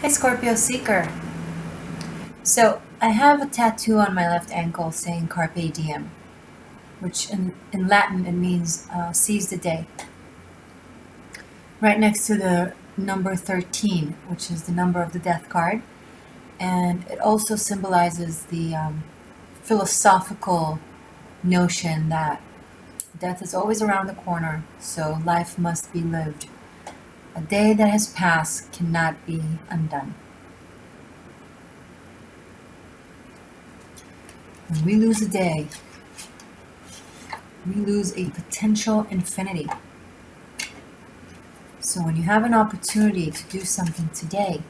Hi Scorpio Seeker. So I have a tattoo on my left ankle saying Carpe Diem, which in Latin it means seize the day. Right next to the number 13, which is the number of the death card. And it also symbolizes the philosophical notion that death is always around the corner, so life must be lived. A day that has passed cannot be undone. When we lose a day, we lose a potential infinity. So when you have an opportunity to do something today,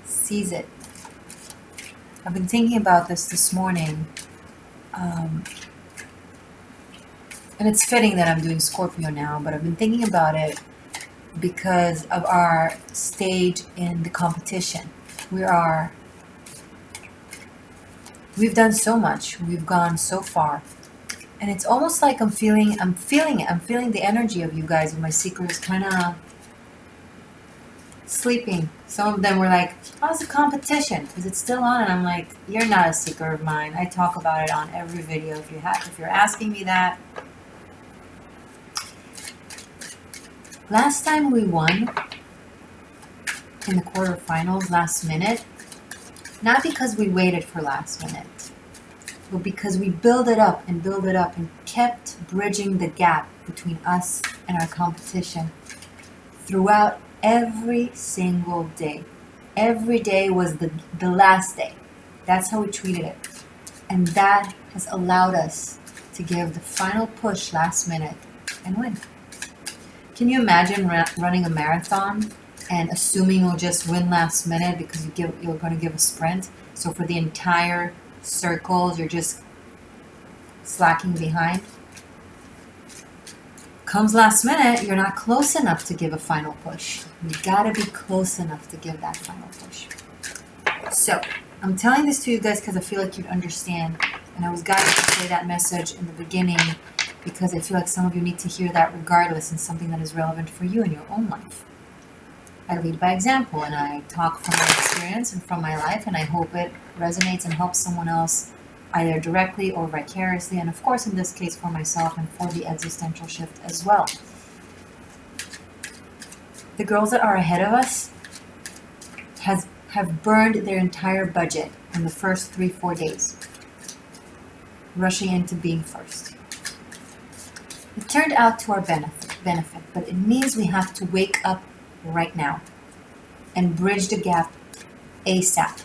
seize it. I've been thinking about this morning, and it's fitting that I'm doing Scorpio now, but I've been thinking about it because of our stage in the competition. We've done so much, we've gone so far, and it's almost like I'm feeling the energy of you guys, of my seekers, kind of sleeping. Some of them were like, how's the competition? Is it still on? And I'm like, you're not a seeker of mine. I talk about it on every video. If you're asking me that. Last time we won in the quarterfinals last minute, not because we waited for last minute, but because we build it up and kept bridging the gap between us and our competition throughout every single day. Every day was the last day. That's how we treated it. And that has allowed us to give the final push last minute and win. Can you imagine running a marathon and assuming you'll just win last minute because you're going to give a sprint? So for the entire circles, you're just slacking behind. Comes last minute, you're not close enough to give a final push. You gotta be close enough to give that final push. So I'm telling this to you guys because I feel like you'd understand, and I was guided to say that message in the beginning because I feel like some of you need to hear that regardless, and something that is relevant for you in your own life. I lead by example, and I talk from my experience and from my life, and I hope it resonates and helps someone else either directly or vicariously, and of course in this case for myself and for the existential shift as well. The girls that are ahead of us have burned their entire budget in the first 3-4 days, rushing into being first. It turned out to our benefit, but it means we have to wake up right now and bridge the gap ASAP.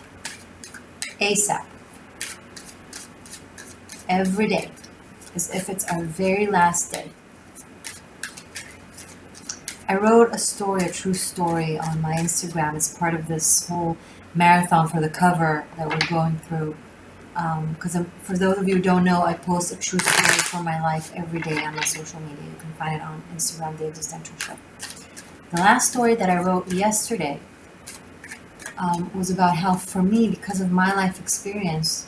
Every day, as if it's our very last day. I wrote a true story on my Instagram as part of this whole marathon for the cover that we're going through. Because for those of you who don't know, I post a true story from my life every day on my social media. You can find it on Instagram, The Existential Shift. The last story that I wrote yesterday was about how, for me, because of my life experience,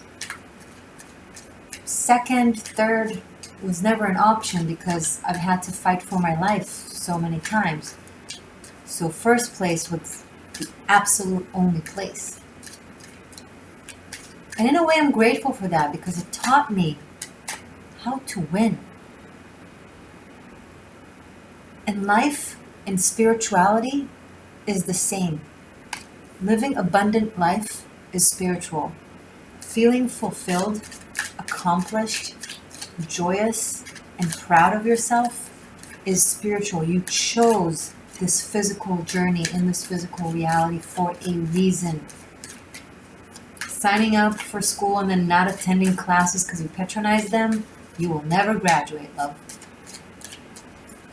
second, third was never an option because I've had to fight for my life so many times. So first place was the absolute only place. And in a way, I'm grateful for that because it taught me how to win. And life and spirituality is the same. Living abundant life is spiritual. Feeling fulfilled, accomplished, joyous, and proud of yourself is spiritual. You chose this physical journey in this physical reality for a reason. Signing up for school and then not attending classes because you patronize them, you will never graduate, love.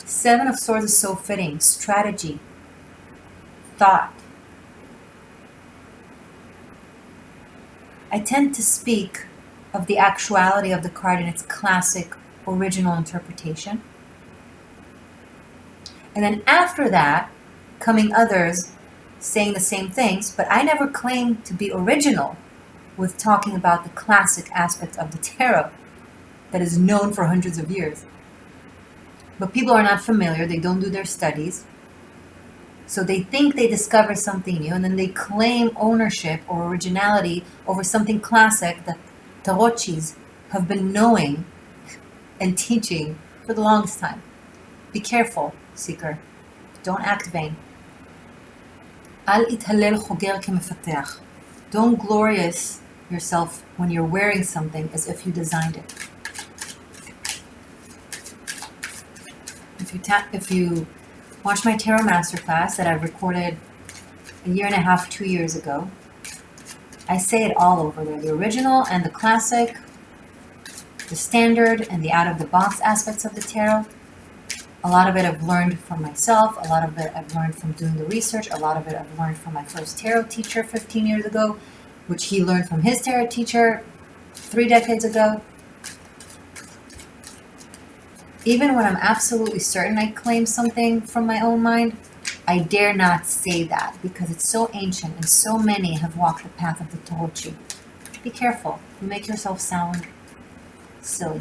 Seven of Swords is so fitting. Strategy, thought. I tend to speak of the actuality of the card in its classic original interpretation. And then after that, coming others saying the same things, but I never claimed to be original with talking about the classic aspect of the tarot that is known for hundreds of years. But people are not familiar, they don't do their studies. So they think they discover something new, and then they claim ownership or originality over something classic that Tarochis have been knowing and teaching for the longest time. Be careful, seeker. Don't act vain. Al ithalel choger kemefatech. Don't glorious yourself when you're wearing something as if you designed it. If you watch my tarot masterclass that I recorded a year and a half, 2 years ago, I say it all over there. The original and the classic, the standard and the out-of-the-box aspects of the tarot. A lot of it I've learned from myself. A lot of it I've learned from doing the research. A lot of it I've learned from my first tarot teacher 15 years ago, which he learned from his tarot teacher 3 decades ago. Even when I'm absolutely certain I claim something from my own mind, I dare not say that because it's so ancient and so many have walked the path of the Tarochi. Be careful. You make yourself sound silly.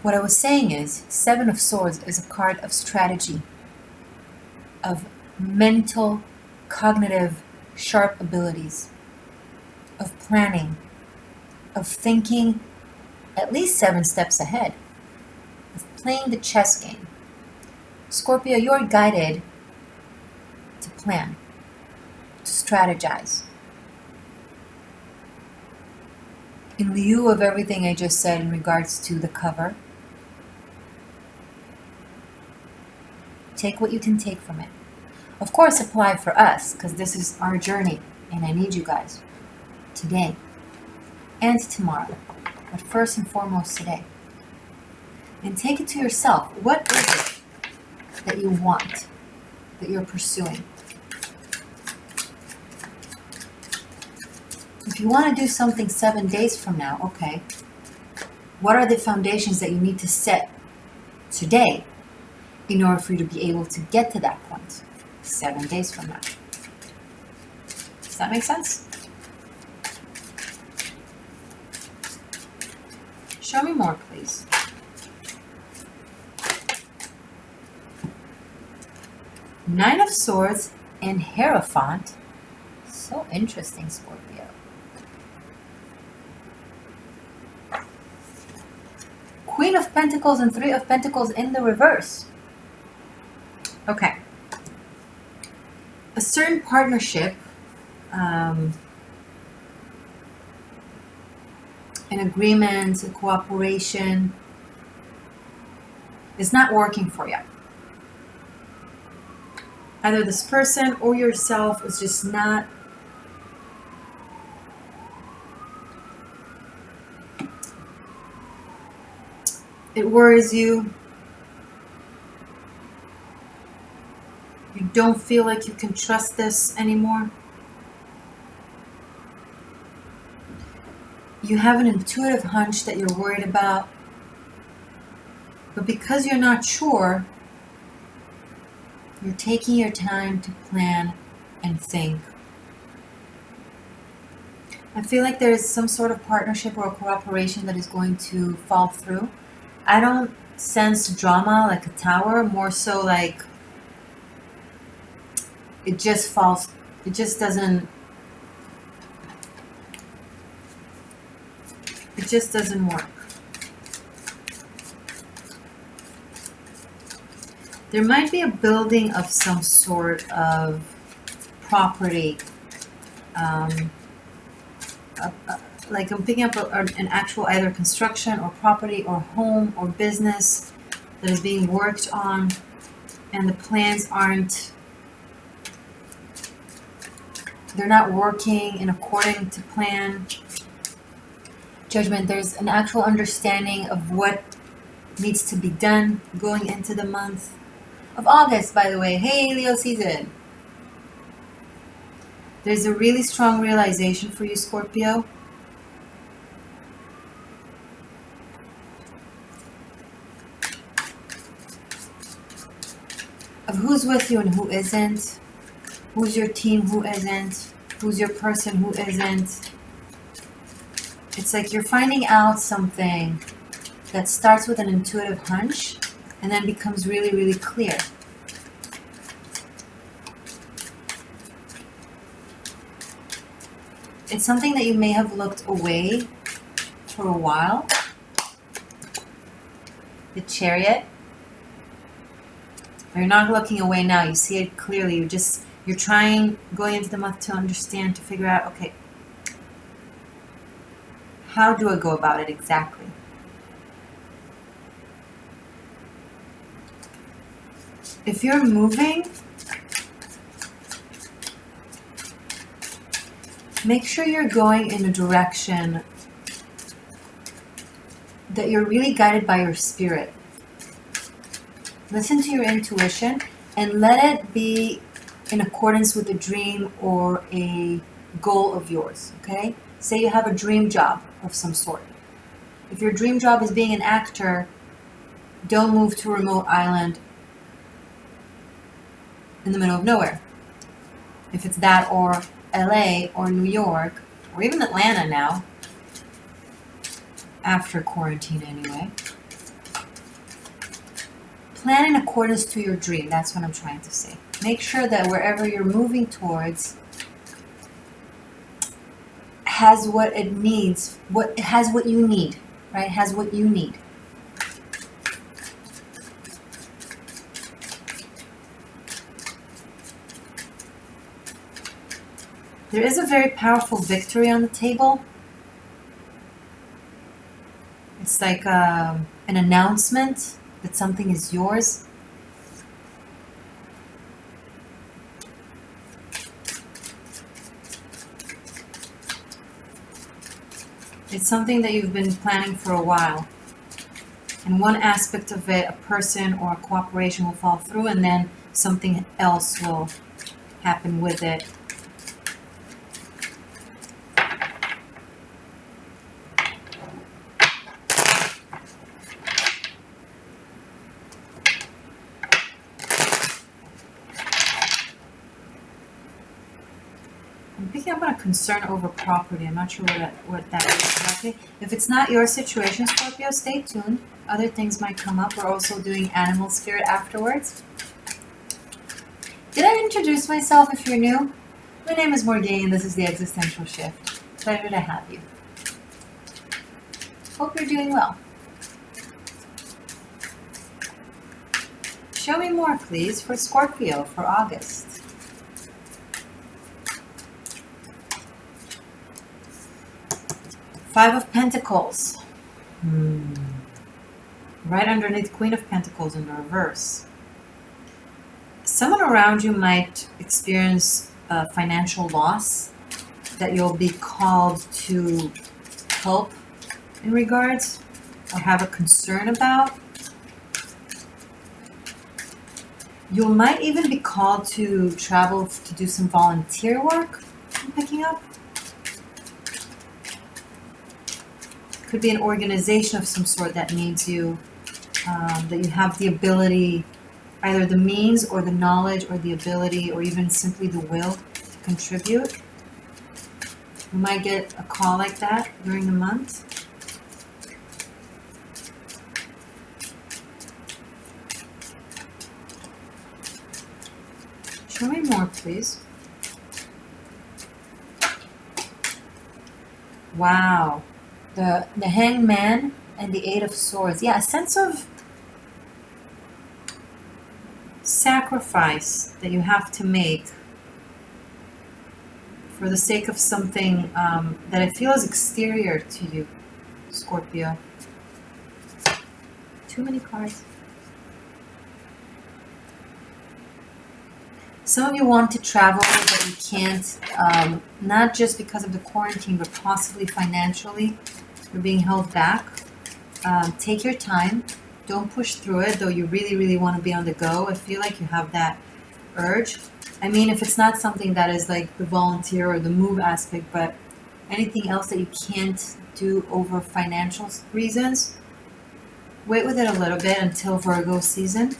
What I was saying is, Seven of Swords is a card of strategy, of mental, cognitive, sharp abilities, of planning, of thinking at least 7 steps ahead, of playing the chess game. Scorpio, you're guided to plan, to strategize. In lieu of everything I just said in regards to the cover, take what you can take from it. Of course, apply for us, because this is our journey, and I need you guys today and tomorrow, but first and foremost today. And take it to yourself. What is it that you want, that you're pursuing? If you want to do something 7 days from now, okay, what are the foundations that you need to set today in order for you to be able to get to that point 7 days from now? Does that make sense? Show me more, please. Nine of Swords and Hierophant. So interesting, Scorpio. Queen of Pentacles and Three of Pentacles in the reverse. Okay. A certain partnership, an agreement, a cooperation is not working for you. Either this person or yourself is just not it worries you. You don't feel like you can trust this anymore. You have an intuitive hunch that you're worried about, but because you're not sure, you're taking your time to plan and think. I feel like there is some sort of partnership or cooperation that is going to fall through. I don't sense drama like a tower, more so like it just falls, it just doesn't work. There might be a building of some sort of property, like I'm picking up an actual either construction or property or home or business that is being worked on, and the plans they're not working in according to plan. Judgment, there's an actual understanding of what needs to be done going into the month of August, by the way. Hey, Leo season. There's a really strong realization for you, Scorpio. Of who's with you and who isn't. Who's your team, who isn't. Who's your person, who isn't. It's like you're finding out something that starts with an intuitive hunch, and then becomes really, really clear. It's something that you may have looked away for a while. The Chariot. But you're not looking away now. You see it clearly. You're trying, going into the month to understand, to figure out, okay, how do I go about it exactly? If you're moving, make sure you're going in a direction that you're really guided by your spirit. Listen to your intuition and let it be in accordance with a dream or a goal of yours, okay? Say you have a dream job of some sort. If your dream job is being an actor, don't move to a remote island in the middle of nowhere. If it's that or LA or New York or even Atlanta now, after quarantine anyway. Plan in accordance to your dream. That's what I'm trying to say. Make sure that wherever you're moving towards has what it needs, has what you need, right? Has what you need. There is a very powerful victory on the table. It's like an announcement that something is yours. It's something that you've been planning for a while. And one aspect of it, a person or a cooperation will fall through, and then something else will happen with it. I'm picking up on a concern over property. I'm not sure what that is exactly. If it's not your situation, Scorpio, stay tuned. Other things might come up. We're also doing animal spirit afterwards. Did I introduce myself if you're new? My name is Morgane. This is the Existential Shift. Pleasure to have you. Hope you're doing well. Show me more, please, for Scorpio for August. Five of Pentacles. Right underneath Queen of Pentacles in the reverse. Someone around you might experience a financial loss that you'll be called to help in regards or have a concern about. You might even be called to travel to do some volunteer work I'm picking up. Could be an organization of some sort that needs you, that you have the ability, either the means or the knowledge or the ability or even simply the will to contribute. You might get a call like that during the month. Show me more, please. Wow. The Hangman and the Eight of Swords. Yeah, a sense of sacrifice that you have to make for the sake of something that I feel is exterior to you, Scorpio. Too many cards. Some of you want to travel, but you can't, not just because of the quarantine, but possibly financially. You're being held back. Take your time. Don't push through it, though you really, really want to be on the go. I feel like you have that urge. I mean, if it's not something that is like the volunteer or the move aspect, but anything else that you can't do over financial reasons, wait with it a little bit until Virgo season.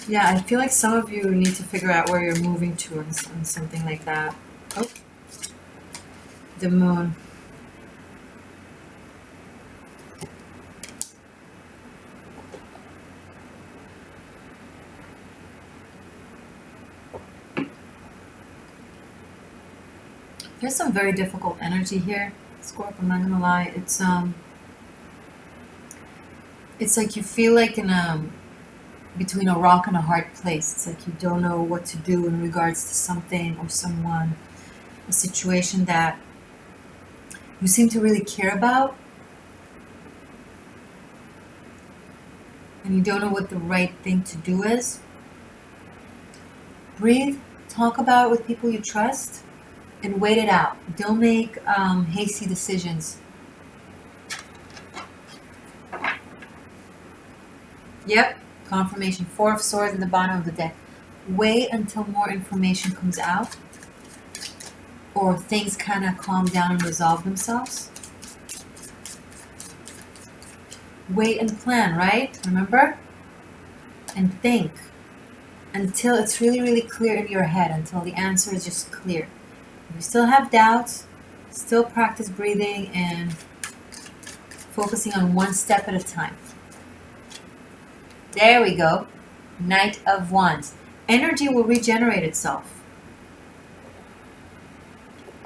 Yeah, I feel like some of you need to figure out where you're moving to and something like that. Oh, the moon. There's some very difficult energy here, Scorp, I'm not gonna lie. It's like you feel like in between a rock and a hard place. It's like you don't know what to do in regards to something or someone, a situation that you seem to really care about, and you don't know what the right thing to do is. Breathe, talk about it with people you trust, and wait it out. Don't make hasty decisions. Yep, confirmation. 4 of Swords at the bottom of the deck. Wait until more information comes out, or things kind of calm down and resolve themselves. Wait and plan, right? Remember? And think until it's really, really clear in your head, until the answer is just clear. If you still have doubts, still practice breathing and focusing on one step at a time. There we go. Knight of Wands. Energy will regenerate itself.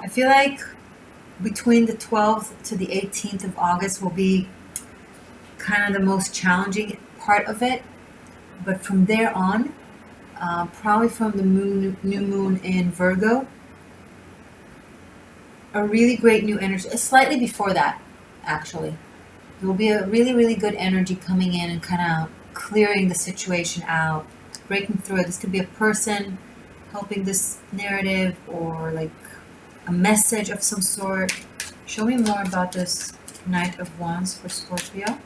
I feel like between the 12th to the 18th of August will be kind of the most challenging part of it. But from there on, probably from the new moon in Virgo, a really great new energy. Slightly before that, actually. There will be a really, really good energy coming in and kind of clearing the situation out, breaking through it. This could be a person helping this narrative, or like a message of some sort. Show me more about this Knight of Wands for Scorpio.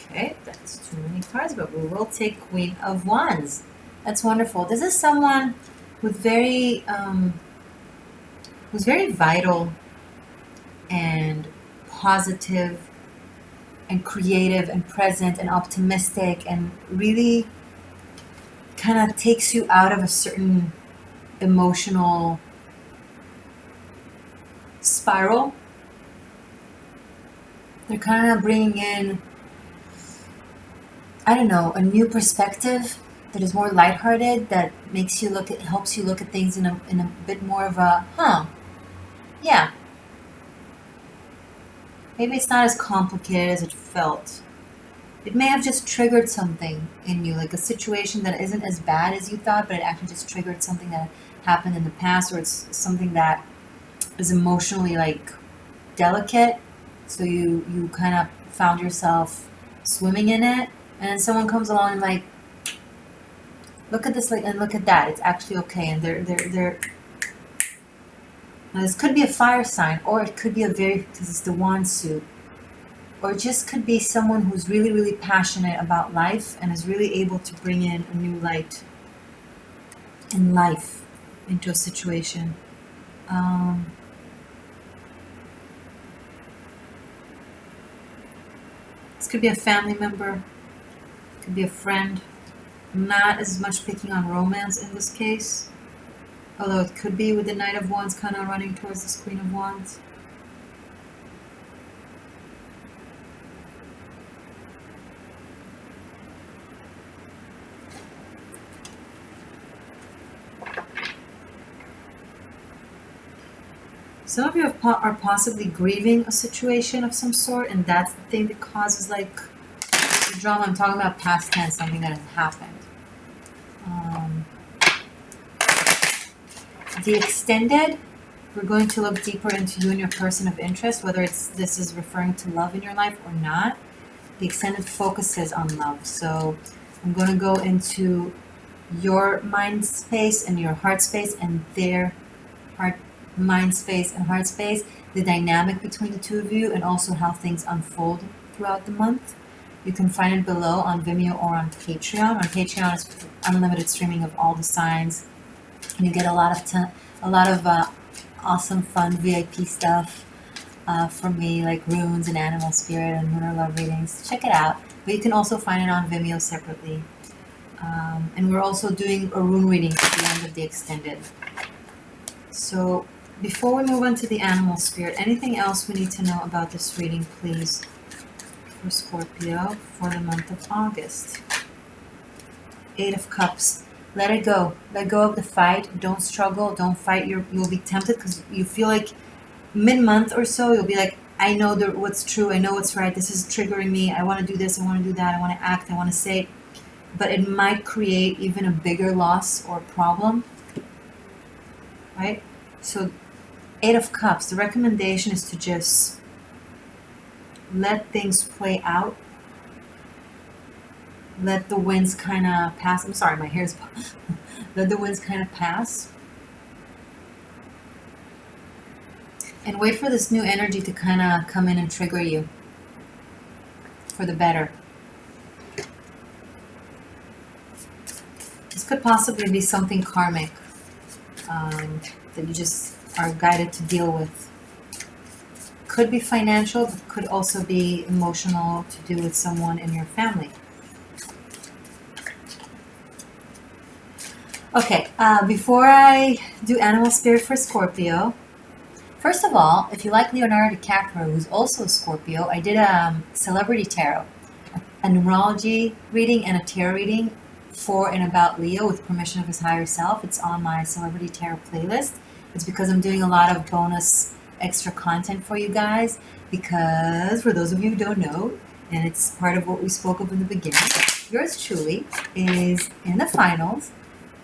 Okay, that's too many cards, but we will take Queen of Wands. That's wonderful. This is someone with who's very vital and positive and creative and present and optimistic, and really kind of takes you out of a certain emotional spiral. They're kind of bringing in, I don't know, a new perspective that is more lighthearted, that makes you helps you look at things in a bit more of a, yeah, maybe it's not as complicated as it felt. It may have just triggered something in you, like a situation that isn't as bad as you thought, but it actually just triggered something that happened in the past, or it's something that is emotionally like delicate. So you kind of found yourself swimming in it, and then someone comes along and like, look at this, like, and look at that. It's actually okay, and they're. Now this could be a fire sign, or it could be because it's the wand suit, or it just could be someone who's really, really passionate about life and is really able to bring in a new light in life into a situation. This could be a family member, could be a friend. Not as much picking on romance in this case, although it could be with the Knight of Wands kind of running towards this Queen of Wands. Some of you are possibly grieving a situation of some sort, and that's the thing that causes like the drama. I'm talking about past tense, something that has happened. The extended, we're going to look deeper into you and your person of interest, whether this is referring to love in your life or not. The extended focuses on love. So I'm going to go into your mind space and your heart space, and their mind space and heart space, the dynamic between the two of you, and also how things unfold throughout the month. You can find it below on Vimeo or on Patreon. On Patreon is unlimited streaming of all the signs. You get a lot of awesome, fun VIP stuff. from me, like runes and animal spirit and lunar love readings. Check it out. But you can also find it on Vimeo separately. And we're also doing a rune reading at the end of the extended. So before we move on to the animal spirit, anything else we need to know about this reading, please, for Scorpio for the month of August? 8 of Cups. Let it go. Let go of the fight. Don't struggle. Don't fight. You'll be tempted because you feel like mid-month or so, you'll be like, I know what's true. I know what's right. This is triggering me. I want to do this. I want to do that. I want to act. I want to say. But it might create even a bigger loss or problem. Right? So 8 of Cups. The recommendation is to just let things play out. Let the winds kind of pass. I'm sorry, my hair's... Let the winds kind of pass. And wait for this new energy to kind of come in and trigger you for the better. This could possibly be something karmic that you just are guided to deal with. Could be financial, but could also be emotional, to do with someone in your family. Okay, before I do animal spirit for Scorpio, first of all, if you like Leonardo DiCaprio, who's also a Scorpio, I did a celebrity tarot, a numerology reading and a tarot reading for and about Leo with permission of his higher self. It's on my celebrity tarot playlist. It's because I'm doing a lot of bonus extra content for you guys, because for those of you who don't know, and it's part of what we spoke of in the beginning, yours truly is in the finals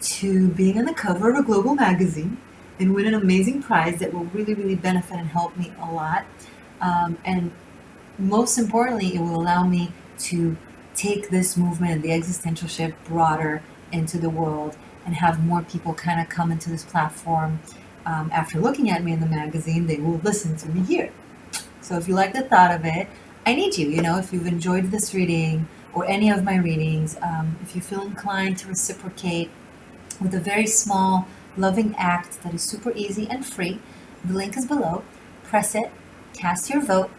to being on the cover of a global magazine and win an amazing prize that will really, really benefit and help me a lot. And most importantly, it will allow me to take this movement, the existential shift, broader into the world and have more people kind of come into this platform. After looking at me in the magazine, they will listen to me here. So if you like the thought of it, I need you, if you've enjoyed this reading or any of my readings, if you feel inclined to reciprocate with a very small, loving act that is super easy and free. The link is below. Press it, cast your vote.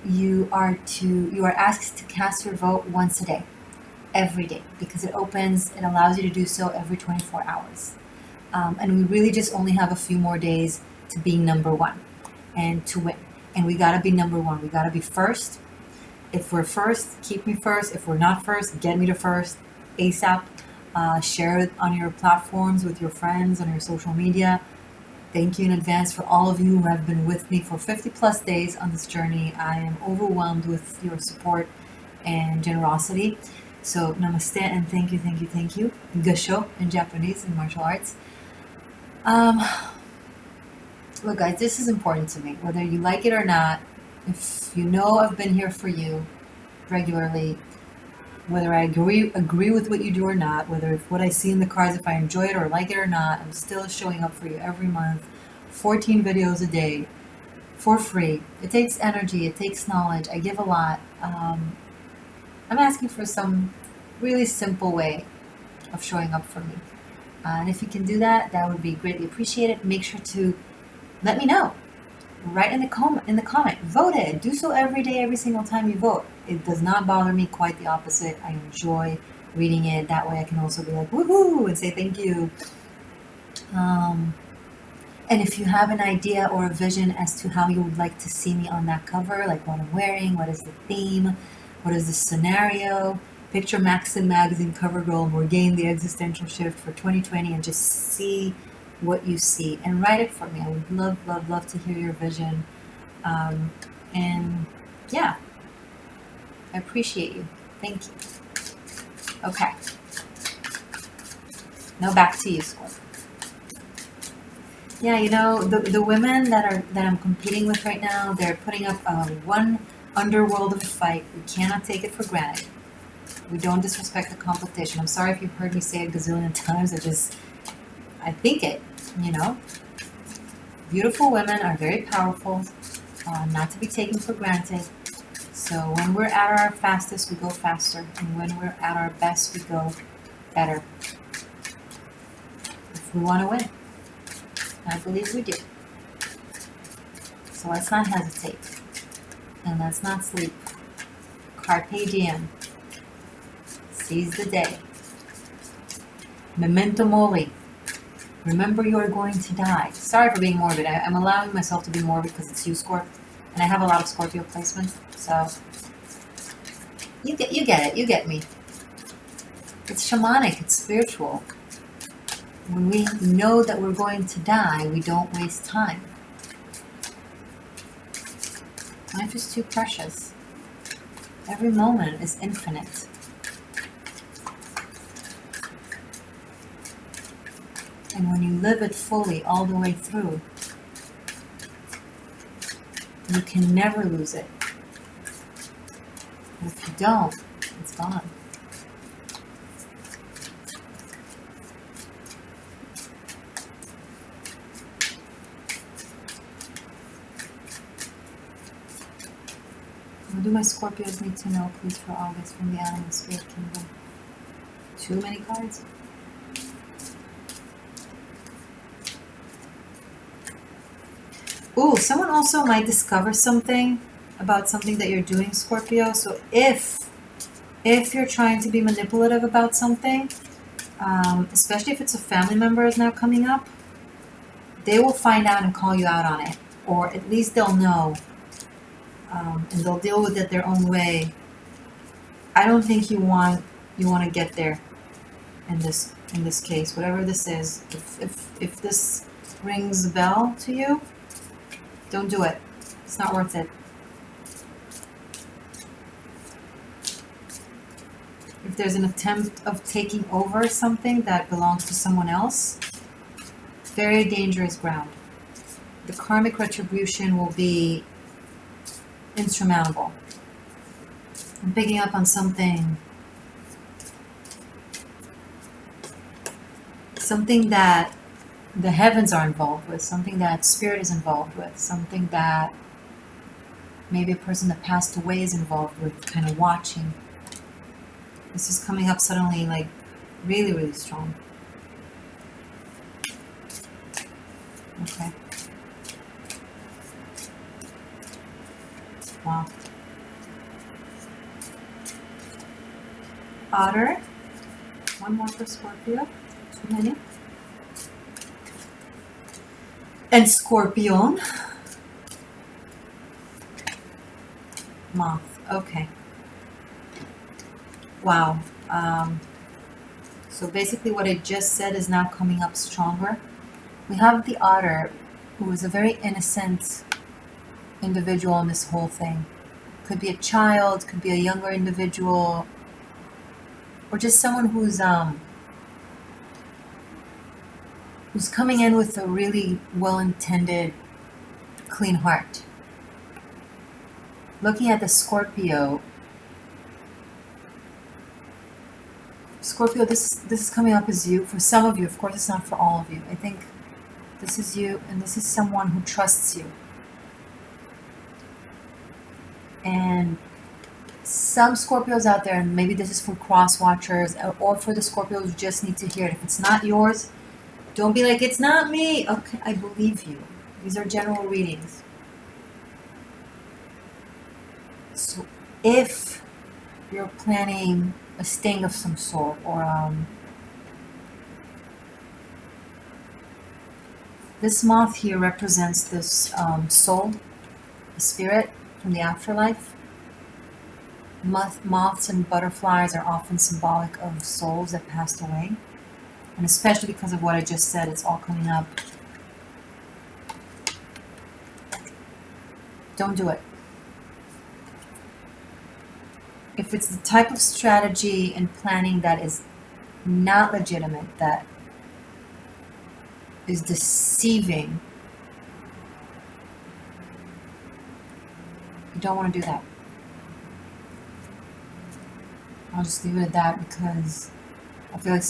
You are asked to cast your vote once a day, every day, because it allows you to do so every 24 hours. And we really just only have a few more days to be number one and to win. And we gotta be number one. We gotta be first. If we're first, keep me first. If we're not first, get me to first ASAP. Share it on your platforms with your friends, on your social media. Thank you in advance for all of you who have been with me for 50 plus days on this journey. I am overwhelmed with your support and generosity. So namaste and thank you, thank you, thank you. Gasho in Japanese and martial arts. Look guys, this is important to me, whether you like it or not. If you know I've been here for you regularly, whether I agree with what you do or not, whether if what I see in the cards, if I enjoy it or like it or not, I'm still showing up for you every month, 14 videos a day, for free. It takes energy, it takes knowledge, I give a lot. I'm asking for some really simple way of showing up for me. And if you can do that, that would be greatly appreciated. Make sure to let me know. Write in the comment, vote it. Do so every day, every single time you vote. It does not bother me, quite the opposite. I enjoy reading it. That way I can also be like, woohoo, and say thank you. And if you have an idea or a vision as to how you would like to see me on that cover, like what I'm wearing, what is the theme, what is the scenario, picture Maxim magazine cover girl Morgane, the Existential Shift for 2020, and just see what you see and write it for me. I would love, love, love to hear your vision. And yeah, I appreciate you. Thank you. Okay. Now back to you, Scorpio. Yeah, the women that I'm competing with right now, they're putting up one underworld of a fight. We cannot take it for granted. We don't disrespect the competition. I'm sorry if you've heard me say it a gazillion times. I think it, Beautiful women are very powerful, not to be taken for granted. So when we're at our fastest, we go faster. And when we're at our best, we go better. If we want to win. I believe we do. So let's not hesitate. And let's not sleep. Carpe Diem. Seize the day. Memento mori. Remember you are going to die. Sorry for being morbid. I'm allowing myself to be morbid because it's you, Scorp. And I have a lot of Scorpio placement. So you get it. You get me. It's shamanic. It's spiritual. When we know that we're going to die, we don't waste time. Life is too precious. Every moment is infinite. And when you live it fully all the way through, you can never lose it. And if you don't, it's gone. What do my Scorpios need to know, please, for August from the Animal Spirit Kingdom? Too many cards? Ooh, someone also might discover something about something that you're doing, Scorpio. So if you're trying to be manipulative about something, especially if it's a family member is now coming up, they will find out and call you out on it. Or at least they'll know. And they'll deal with it their own way. I don't think you want to get there in this case, whatever this is. If this rings a bell to you, don't do it. It's not worth it. If there's an attempt of taking over something that belongs to someone else, very dangerous ground. The karmic retribution will be insurmountable. I'm picking up on something that the heavens are involved with, something that spirit is involved with, something that maybe a person that passed away is involved with, kind of watching. This is coming up suddenly, like really, really strong. Okay. Wow. Otter. One more for Scorpio. Too many. And Scorpion. Moth. Okay. Wow. So basically what I just said is now coming up stronger. We have the otter, who is a very innocent individual in this whole thing. Could be a child, could be a younger individual, or just someone who's coming in with a really well-intended, clean heart. Looking at the Scorpio, this is coming up as you. For some of you, of course, it's not for all of you. I think this is you, and this is someone who trusts you. And some Scorpios out there, and maybe this is for cross watchers or for the Scorpios who just need to hear it. If it's not yours, don't be like, it's not me. Okay, I believe you. These are general readings. So if you're planning a sting of some sort, or this moth here represents this soul, the spirit from the afterlife. Moths and butterflies are often symbolic of souls that passed away. And especially because of what I just said, it's all coming up. Don't do it. If it's the type of strategy and planning that is not legitimate, that is deceiving, you don't want to do that. I'll just leave it at that because I feel like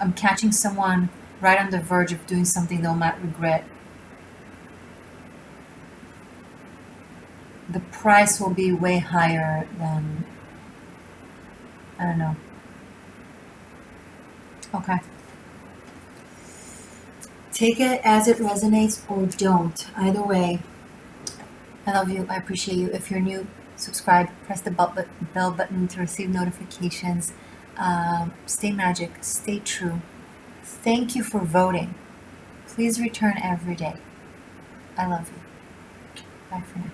I'm catching someone right on the verge of doing something they'll not regret. The price will be way higher than, I don't know. Okay. Take it as it resonates or don't. Either way, I love you. I appreciate you. If you're new, subscribe. Press the bell button to receive notifications. Stay magic. Stay true. Thank you for voting. Please return every day. I love you. Bye for now.